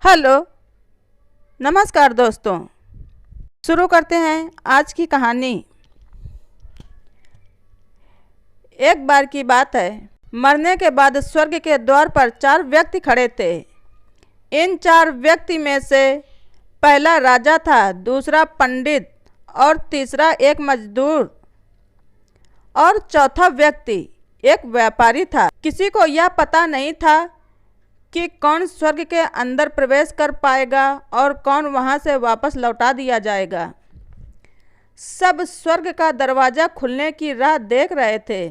Hello, नमस्कार दोस्तों। शुरू करते हैं आज की कहानी। एक बार की बात है, मरने के बाद स्वर्ग के द्वार पर 4 व्यक्ति खड़े थे। इन 4 व्यक्ति में से पहला राजा था, दूसरा पंडित और तीसरा एक मजदूर और चौथा व्यक्ति एक व्यापारी था। किसी को यह पता नहीं था कि कौन स्वर्ग के अंदर प्रवेश कर पाएगा और कौन वहां से वापस लौटा दिया जाएगा। सब स्वर्ग का दरवाज़ा खुलने की राह देख रहे थे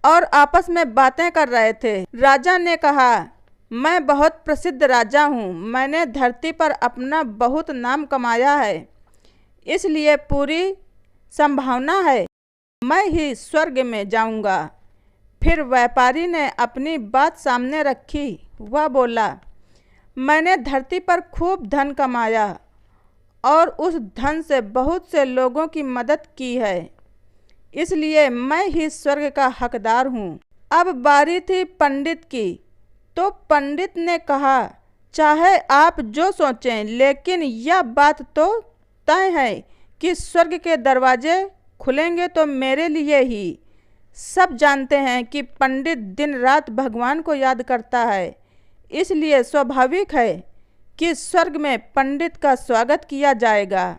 और आपस में बातें कर रहे थे। राजा ने कहा, मैं बहुत प्रसिद्ध राजा हूँ, मैंने धरती पर अपना बहुत नाम कमाया है, इसलिए पूरी संभावना है मैं ही स्वर्ग में जाऊँगा। फिर व्यापारी ने अपनी बात सामने रखी। वह बोला, मैंने धरती पर खूब धन कमाया और उस धन से बहुत से लोगों की मदद की है, इसलिए मैं ही स्वर्ग का हकदार हूँ। अब बारी थी पंडित की, तो पंडित ने कहा, चाहे आप जो सोचें, लेकिन यह बात तो तय है कि स्वर्ग के दरवाजे खुलेंगे तो मेरे लिए ही। सब जानते हैं कि पंडित दिन रात भगवान को याद करता है, इसलिए स्वाभाविक है कि स्वर्ग में पंडित का स्वागत किया जाएगा।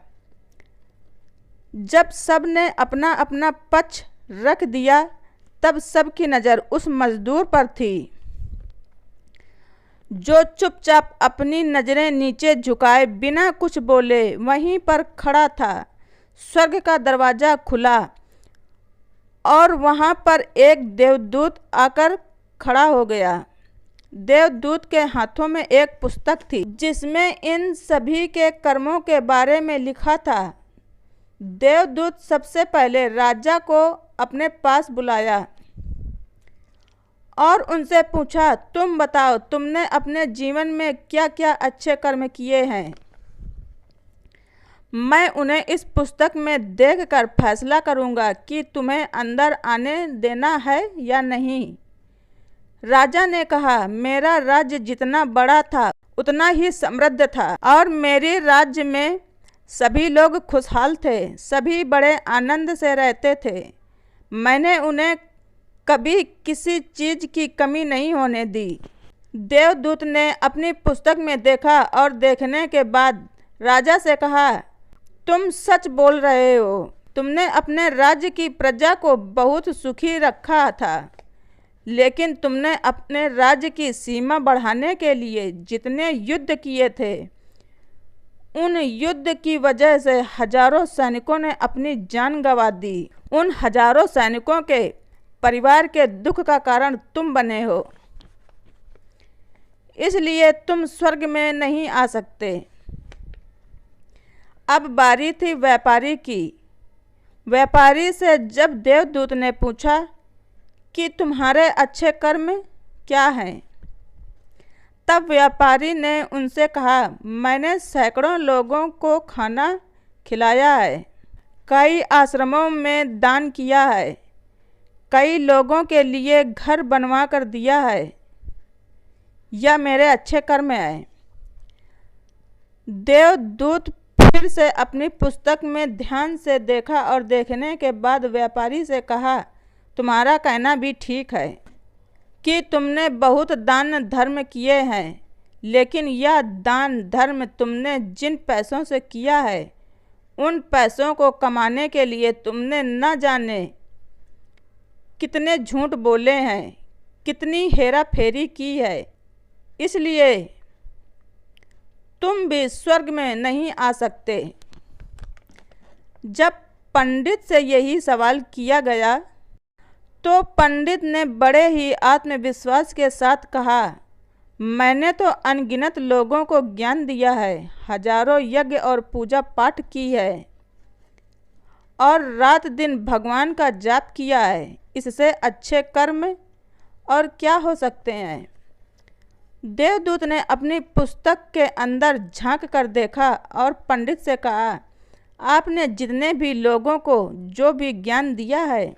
जब सब ने अपना अपना पक्ष रख दिया, तब सबकी नज़र उस मजदूर पर थी जो चुपचाप अपनी नज़रें नीचे झुकाए बिना कुछ बोले वहीं पर खड़ा था। स्वर्ग का दरवाज़ा खुला और वहाँ पर एक देवदूत आकर खड़ा हो गया। देवदूत के हाथों में एक पुस्तक थी जिसमें इन सभी के कर्मों के बारे में लिखा था। देवदूत सबसे पहले राजा को अपने पास बुलाया और उनसे पूछा, तुम बताओ, तुमने अपने जीवन में क्या क्या अच्छे कर्म किए हैं। मैं उन्हें इस पुस्तक में देखकर फैसला करूंगा कि तुम्हें अंदर आने देना है या नहीं। राजा ने कहा, मेरा राज्य जितना बड़ा था उतना ही समृद्ध था और मेरे राज्य में सभी लोग खुशहाल थे, सभी बड़े आनंद से रहते थे। मैंने उन्हें कभी किसी चीज़ की कमी नहीं होने दी। देवदूत ने अपनी पुस्तक में देखा और देखने के बाद राजा से कहा, तुम सच बोल रहे हो, तुमने अपने राज्य की प्रजा को बहुत सुखी रखा था, लेकिन तुमने अपने राज्य की सीमा बढ़ाने के लिए जितने युद्ध किए थे, उन युद्ध की वजह से हजारों सैनिकों ने अपनी जान गंवा दी। उन हजारों सैनिकों के परिवार के दुख का कारण तुम बने हो, इसलिए तुम स्वर्ग में नहीं आ सकते। अब बारी थी व्यापारी की। व्यापारी से जब देवदूत ने पूछा कि तुम्हारे अच्छे कर्म क्या हैं, तब व्यापारी ने उनसे कहा, मैंने सैकड़ों लोगों को खाना खिलाया है, कई आश्रमों में दान किया है, कई लोगों के लिए घर बनवा कर दिया है, यह मेरे अच्छे कर्म है। देवदूत फिर से अपनी पुस्तक में ध्यान से देखा और देखने के बाद व्यापारी से कहा, तुम्हारा कहना भी ठीक है कि तुमने बहुत दान धर्म किए हैं, लेकिन यह दान धर्म तुमने जिन पैसों से किया है, उन पैसों को कमाने के लिए तुमने न जाने कितने झूठ बोले हैं, कितनी हेरा फेरी की है, इसलिए तुम भी स्वर्ग में नहीं आ सकते। जब पंडित से यही सवाल किया गया, तो पंडित ने बड़े ही आत्मविश्वास के साथ कहा, मैंने तो अनगिनत लोगों को ज्ञान दिया है, हजारों यज्ञ और पूजा पाठ की है और रात दिन भगवान का जाप किया है, इससे अच्छे कर्म और क्या हो सकते हैं। देवदूत ने अपनी पुस्तक के अंदर झांक कर देखा और पंडित से कहा, आपने जितने भी लोगों को जो भी ज्ञान दिया है,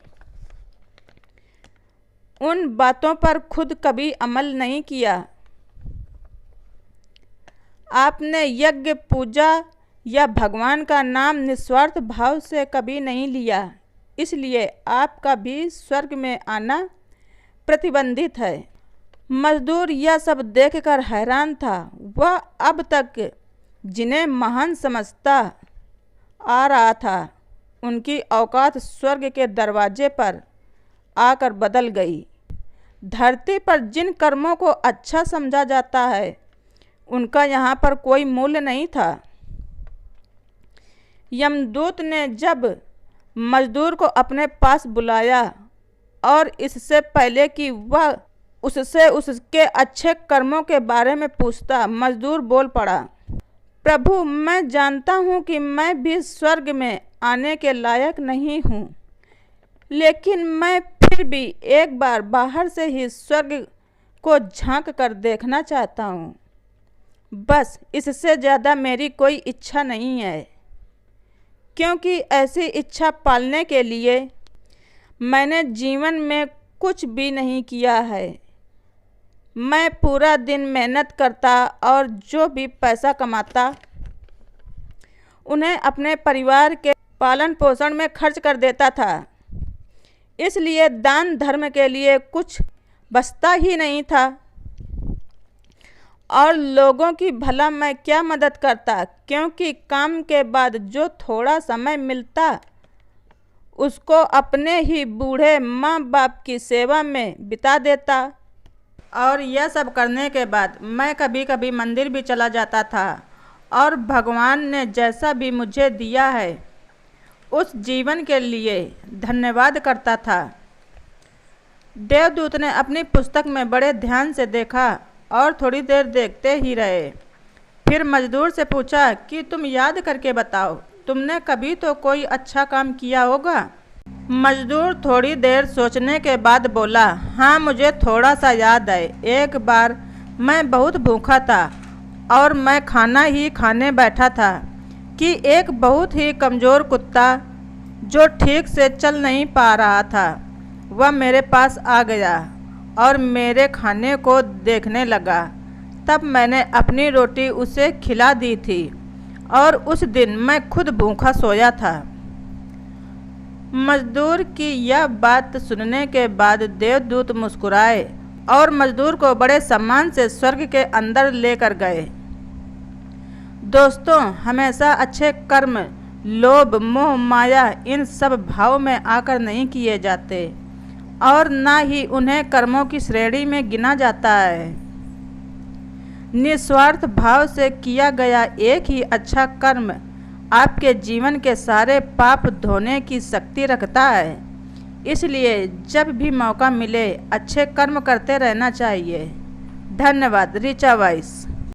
उन बातों पर खुद कभी अमल नहीं किया। आपने यज्ञ, पूजा या भगवान का नाम निस्वार्थ भाव से कभी नहीं लिया, इसलिए आपका भी स्वर्ग में आना प्रतिबंधित है। मजदूर यह सब देखकर हैरान था। वह अब तक जिन्हें महान समझता आ रहा था, उनकी औकात स्वर्ग के दरवाजे पर आकर बदल गई। धरती पर जिन कर्मों को अच्छा समझा जाता है, उनका यहाँ पर कोई मूल्य नहीं था। यमदूत ने जब मजदूर को अपने पास बुलाया और इससे पहले कि वह उससे उसके अच्छे कर्मों के बारे में पूछता, मजदूर बोल पड़ा, प्रभु, मैं जानता हूँ कि मैं भी स्वर्ग में आने के लायक नहीं हूँ, लेकिन मैं फिर भी एक बार बाहर से ही स्वर्ग को झांक कर देखना चाहता हूँ। बस इससे ज़्यादा मेरी कोई इच्छा नहीं है, क्योंकि ऐसी इच्छा पालने के लिए मैंने जीवन में कुछ भी नहीं किया है। मैं पूरा दिन मेहनत करता और जो भी पैसा कमाता उन्हें अपने परिवार के पालन पोषण में खर्च कर देता था, इसलिए दान धर्म के लिए कुछ बचता ही नहीं था। और लोगों की भला मैं क्या मदद करता, क्योंकि काम के बाद जो थोड़ा समय मिलता उसको अपने ही बूढ़े माँ बाप की सेवा में बिता देता। और यह सब करने के बाद मैं कभी कभी मंदिर भी चला जाता था और भगवान ने जैसा भी मुझे दिया है उस जीवन के लिए धन्यवाद करता था। देवदूत ने अपनी पुस्तक में बड़े ध्यान से देखा और थोड़ी देर देखते ही रहे। फिर मजदूर से पूछा कि तुम याद करके बताओ, तुमने कभी तो कोई अच्छा काम किया होगा। मजदूर थोड़ी देर सोचने के बाद बोला, हाँ, मुझे थोड़ा सा याद है। एक बार मैं बहुत भूखा था और मैं खाना ही खाने बैठा था कि एक बहुत ही कमज़ोर कुत्ता जो ठीक से चल नहीं पा रहा था, वह मेरे पास आ गया और मेरे खाने को देखने लगा। तब मैंने अपनी रोटी उसे खिला दी थी और उस दिन मैं खुद भूखा सोया था। मजदूर की यह बात सुनने के बाद देवदूत मुस्कुराए और मजदूर को बड़े सम्मान से स्वर्ग के अंदर लेकर गए। दोस्तों, हमेशा अच्छे कर्म लोभ, मोह, माया इन सब भाव में आकर नहीं किए जाते और ना ही उन्हें कर्मों की श्रेणी में गिना जाता है। निस्वार्थ भाव से किया गया एक ही अच्छा कर्म आपके जीवन के सारे पाप धोने की शक्ति रखता है। इसलिए जब भी मौका मिले अच्छे कर्म करते रहना चाहिए। धन्यवाद। ऋचा वाइस।